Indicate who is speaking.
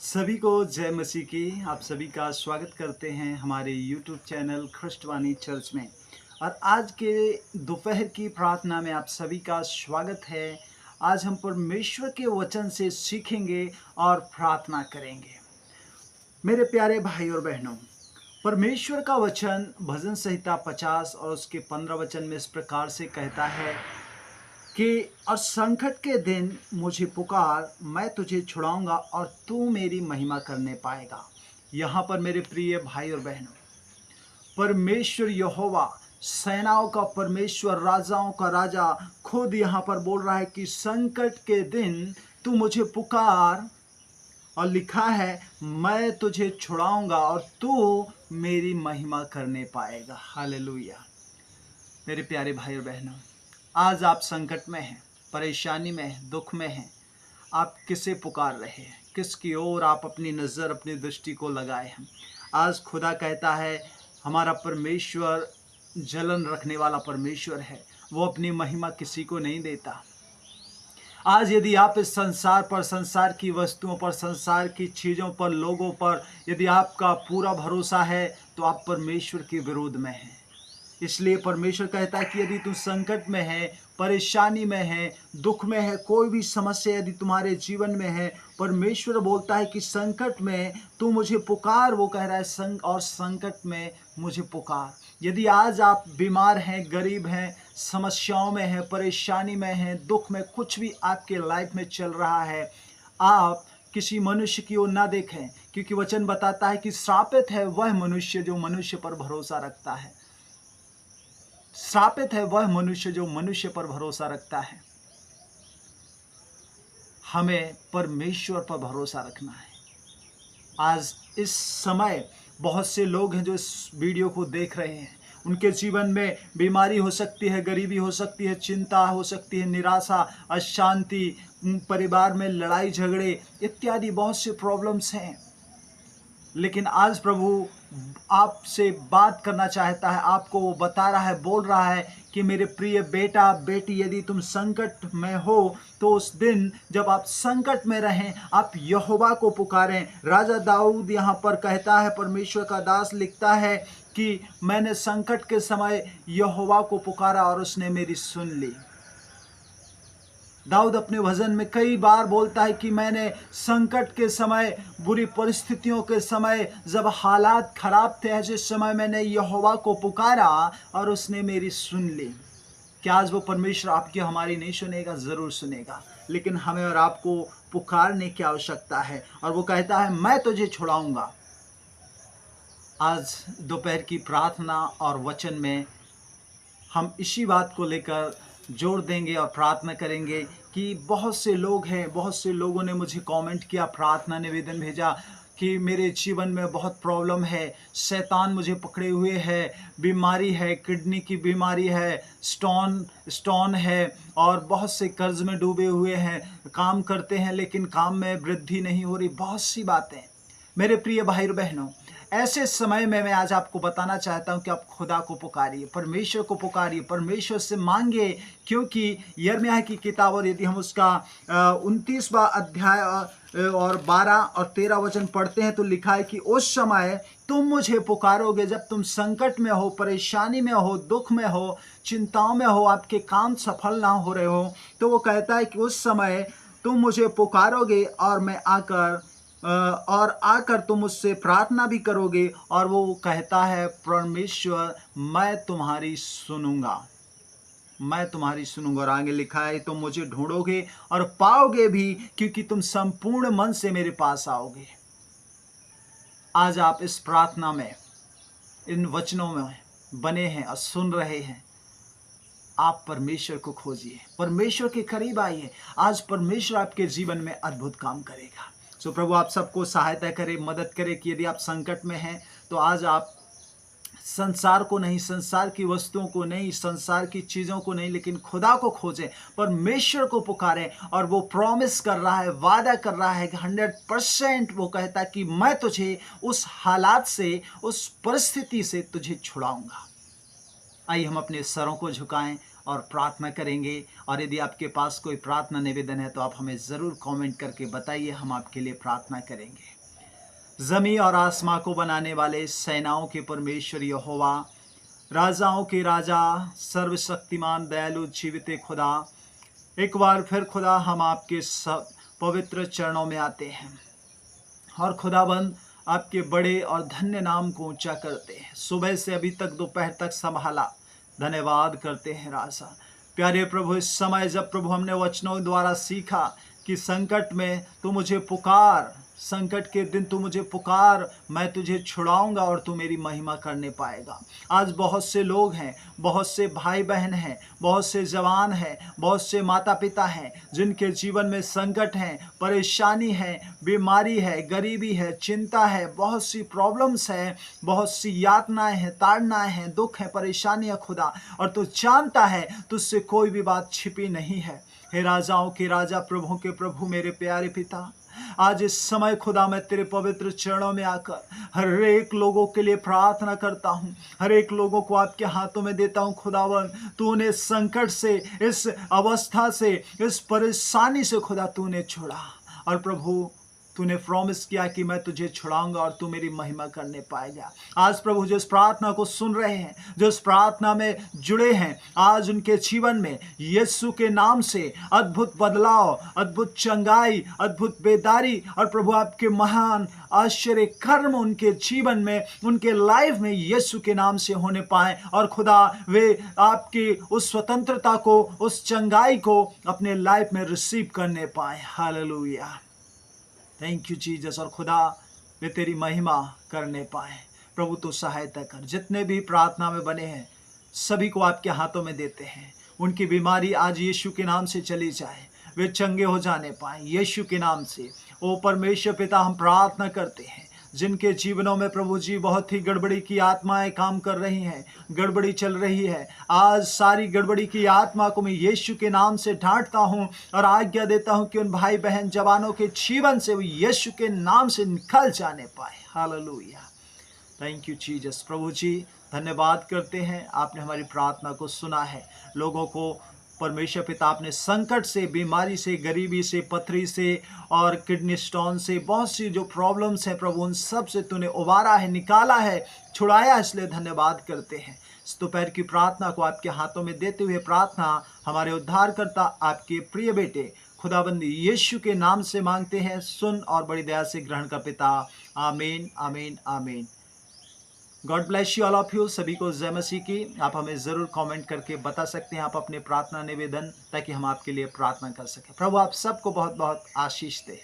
Speaker 1: सभी को जय मसीह की। आप सभी का स्वागत करते हैं हमारे यूट्यूब चैनल ख्रिस्टवानी चर्च में। और आज के दोपहर की प्रार्थना में आप सभी का स्वागत है। आज हम परमेश्वर के वचन से सीखेंगे और प्रार्थना करेंगे। मेरे प्यारे भाई और बहनों, परमेश्वर का वचन भजन संहिता 50 और उसके 15 वचन में इस प्रकार से कहता है कि और संकट के दिन मुझे पुकार, मैं तुझे छुड़ाऊंगा और तू मेरी महिमा करने पाएगा। यहाँ पर मेरे प्रिय भाई और बहनों, परमेश्वर यहोवा, सेनाओं का परमेश्वर, राजाओं का राजा खुद यहाँ पर बोल रहा है कि संकट के दिन तू मुझे पुकार, और लिखा है मैं तुझे छुड़ाऊंगा और तू मेरी महिमा करने पाएगा। हालेलुया। मेरे प्यारे भाई और बहनों, आज आप संकट में हैं, परेशानी में हैं, दुख में हैं। आप किसे पुकार रहे हैं? किसकी ओर आप अपनी नज़र, अपनी दृष्टि को लगाए हैं? आज खुदा कहता है, हमारा परमेश्वर जलन रखने वाला परमेश्वर है। वो अपनी महिमा किसी को नहीं देता। आज यदि आप इस संसार पर, संसार की वस्तुओं पर, संसार की चीज़ों पर, लोगों पर यदि आपका पूरा भरोसा है तो आप परमेश्वर के विरोध में हैं। इसलिए परमेश्वर कहता है कि यदि तुम संकट में है, परेशानी में है, दुख में है, कोई भी समस्या यदि तुम्हारे जीवन में है, परमेश्वर बोलता है कि संकट में तू मुझे पुकार। वो कह रहा है और संकट में मुझे पुकार। यदि आज आप बीमार हैं, गरीब हैं, समस्याओं में हैं, परेशानी में हैं, दुख में, कुछ भी आपके लाइफ में चल रहा है, आप किसी मनुष्य की ओर ना देखें, क्योंकि वचन बताता है कि श्रापित है वह मनुष्य जो मनुष्य पर भरोसा रखता है। श्रापित है वह मनुष्य जो मनुष्य पर भरोसा रखता है। हमें परमेश्वर पर भरोसा रखना है। आज इस समय बहुत से लोग हैं जो इस वीडियो को देख रहे हैं। उनके जीवन में बीमारी हो सकती है, गरीबी हो सकती है, चिंता हो सकती है, निराशा, अशांति, परिवार में लड़ाई झगड़े इत्यादि बहुत से प्रॉब्लम्स हैं। लेकिन आज प्रभु आपसे बात करना चाहता है। आपको वो बता रहा है, बोल रहा है कि मेरे प्रिय बेटा बेटी, यदि तुम संकट में हो तो उस दिन जब आप संकट में रहें, आप यहोवा को पुकारें। राजा दाऊद यहाँ पर कहता है, परमेश्वर का दास लिखता है कि मैंने संकट के समय यहोवा को पुकारा और उसने मेरी सुन ली। दाऊद अपने भजन में कई बार बोलता है कि मैंने संकट के समय, बुरी परिस्थितियों के समय, जब हालात खराब थे, ऐसे समय मैंने यहोवा को पुकारा और उसने मेरी सुन ली। क्या आज वो परमेश्वर आपकी हमारी नहीं सुनेगा? ज़रूर सुनेगा। लेकिन हमें और आपको पुकारने की आवश्यकता है। और वो कहता है मैं तुझे छुड़ाऊंगा। आज दोपहर की प्रार्थना और वचन में हम इसी बात को लेकर जोर देंगे और प्रार्थना करेंगे कि बहुत से लोग हैं, बहुत से लोगों ने मुझे कमेंट किया, प्रार्थना निवेदन भेजा कि मेरे जीवन में बहुत प्रॉब्लम है, शैतान मुझे पकड़े हुए है, बीमारी है, किडनी की बीमारी है, स्टोन है, और बहुत से कर्ज में डूबे हुए हैं, काम करते हैं लेकिन काम में वृद्धि नहीं हो रही, बहुत सी बातें। मेरे प्रिय भाई और बहनों, ऐसे समय में मैं आज आपको बताना चाहता हूं कि आप खुदा को पुकारिए, परमेश्वर को पुकारिए, परमेश्वर से मांगिए। क्योंकि यिर्मयाह की किताब, और यदि हम उसका 29वां अध्याय और 12 और 13 वचन पढ़ते हैं तो लिखा है कि उस समय तुम मुझे पुकारोगे जब तुम संकट में हो, परेशानी में हो, दुख में हो, चिंताओं में हो, आपके काम सफल ना हो रहे हो, तो वो कहता है कि उस समय तुम मुझे पुकारोगे और मैं आकर तुम मुझसे प्रार्थना भी करोगे। और वो कहता है, परमेश्वर मैं तुम्हारी सुनूंगा, मैं तुम्हारी सुनूंगा। और आगे लिखा है, तुम मुझे ढूंढोगे और पाओगे भी, क्योंकि तुम संपूर्ण मन से मेरे पास आओगे। आज आप इस प्रार्थना में, इन वचनों में बने हैं और सुन रहे हैं। आप परमेश्वर को खोजिए, परमेश्वर के करीब आइए। आज परमेश्वर आपके जीवन में अद्भुत काम करेगा। सो प्रभु आप सबको सहायता करे, मदद करे कि यदि आप संकट में हैं तो आज आप संसार को नहीं, संसार की वस्तुओं को नहीं, संसार की चीज़ों को नहीं, लेकिन खुदा को खोजें, परमेश्वर को पुकारें। और वो प्रॉमिस कर रहा है, वादा कर रहा है कि 100% वो कहता है कि मैं तुझे उस हालात से, उस परिस्थिति से तुझे छुड़ाऊंगा। आइए हम अपने सरों को झुकाएं और प्रार्थना करेंगे। और यदि आपके पास कोई प्रार्थना निवेदन है तो आप हमें ज़रूर कमेंट करके बताइए, हम आपके लिए प्रार्थना करेंगे। ज़मीं और आसमां को बनाने वाले सेनाओं के परमेश्वर यहोवा, राजाओं के राजा, सर्वशक्तिमान दयालु जीवित खुदा, एक बार फिर खुदा हम आपके सब पवित्र चरणों में आते हैं और खुदाबंद आपके बड़े और धन्य नाम को ऊंचा करते हैं। सुबह से अभी तक दोपहर तक संभाला, धन्यवाद करते हैं राजा। प्यारे प्रभु, इस समय जब प्रभु हमने वचनों द्वारा सीखा कि संकट में तू मुझे पुकार, संकट के दिन तू मुझे पुकार, मैं तुझे छुड़ाऊंगा और तू मेरी महिमा करने पाएगा। आज बहुत से लोग हैं, बहुत से भाई बहन हैं, बहुत से जवान हैं, बहुत से माता पिता हैं जिनके जीवन में संकट है, परेशानी है, बीमारी है, गरीबी है, चिंता है, बहुत सी प्रॉब्लम्स हैं, बहुत सी यातनाएं हैं, ताड़नाएं हैं, दुख है, परेशानियां खुदा। और तू जानता है, तुझसे कोई भी बात छिपी नहीं है। हे राजाओं के राजा, प्रभु के प्रभु, मेरे प्यारे पिता, आज इस समय खुदा मैं तेरे पवित्र चरणों में आकर हर एक लोगों के लिए प्रार्थना करता हूँ, हर एक लोगों को आपके हाथों में देता हूँ। खुदावन, तूने संकट से, इस अवस्था से, इस परेशानी से खुदा तूने छोड़ा। और प्रभु, तूने प्रॉमिस किया कि मैं तुझे छुड़ाऊंगा और तू मेरी महिमा करने पाएगा। आज प्रभु, जो इस प्रार्थना को सुन रहे हैं, जो इस प्रार्थना में जुड़े हैं, आज उनके जीवन में यीशु के नाम से अद्भुत बदलाव, अद्भुत चंगाई, अद्भुत बेदारी और प्रभु आपके महान आश्चर्य कर्म उनके जीवन में, उनके लाइफ में यीशु के नाम से होने पाए। और खुदा, वे आपकी उस स्वतंत्रता को, उस चंगाई को अपने लाइफ में रिसीव करने पाए। Hallelujah, thank you Jesus. और खुदा, वे तेरी महिमा करने पाए। प्रभु, तो सहायता कर। जितने भी प्रार्थना में बने हैं सभी को आपके हाथों में देते हैं। उनकी बीमारी आज यीशु के नाम से चली जाए, वे चंगे हो जाने पाए यीशु के नाम से। ओ परमेश्वर पिता, हम प्रार्थना करते हैं जिनके जीवनों में प्रभु जी बहुत ही गड़बड़ी की आत्माएं काम कर रही हैं, गड़बड़ी चल रही है, आज सारी गड़बड़ी की आत्मा को मैं यीशु के नाम से डांटता हूं और आज्ञा देता हूं कि उन भाई बहन जवानों के जीवन से वो यीशु के नाम से निकल जाने पाए। Hallelujah, thank you Jesus. प्रभु जी, धन्यवाद करते हैं, आपने हमारी प्रार्थना को सुना है। लोगों को परमेश्वर पिता आपने संकट से, बीमारी से, गरीबी से, पथरी से और किडनी स्टोन से, बहुत सी जो प्रॉब्लम्स हैं प्रभु, उन सब से तूने उबारा है, निकाला है, छुड़ाया, इसलिए धन्यवाद करते हैं। इस दोपहर की प्रार्थना को आपके हाथों में देते हुए प्रार्थना हमारे उद्धारकर्ता आपके प्रिय बेटे खुदाबंदी यीशु के नाम से मांगते हैं, सुन और बड़ी दया से ग्रहण कर पिता। आमीन, आमीन, आमीन। God bless you all of you. सभी को जय मसीह की। आप हमें ज़रूर कमेंट करके बता सकते हैं आप अपने प्रार्थना निवेदन, ताकि हम आपके लिए प्रार्थना कर सकें। प्रभु आप सबको बहुत बहुत आशीष दे।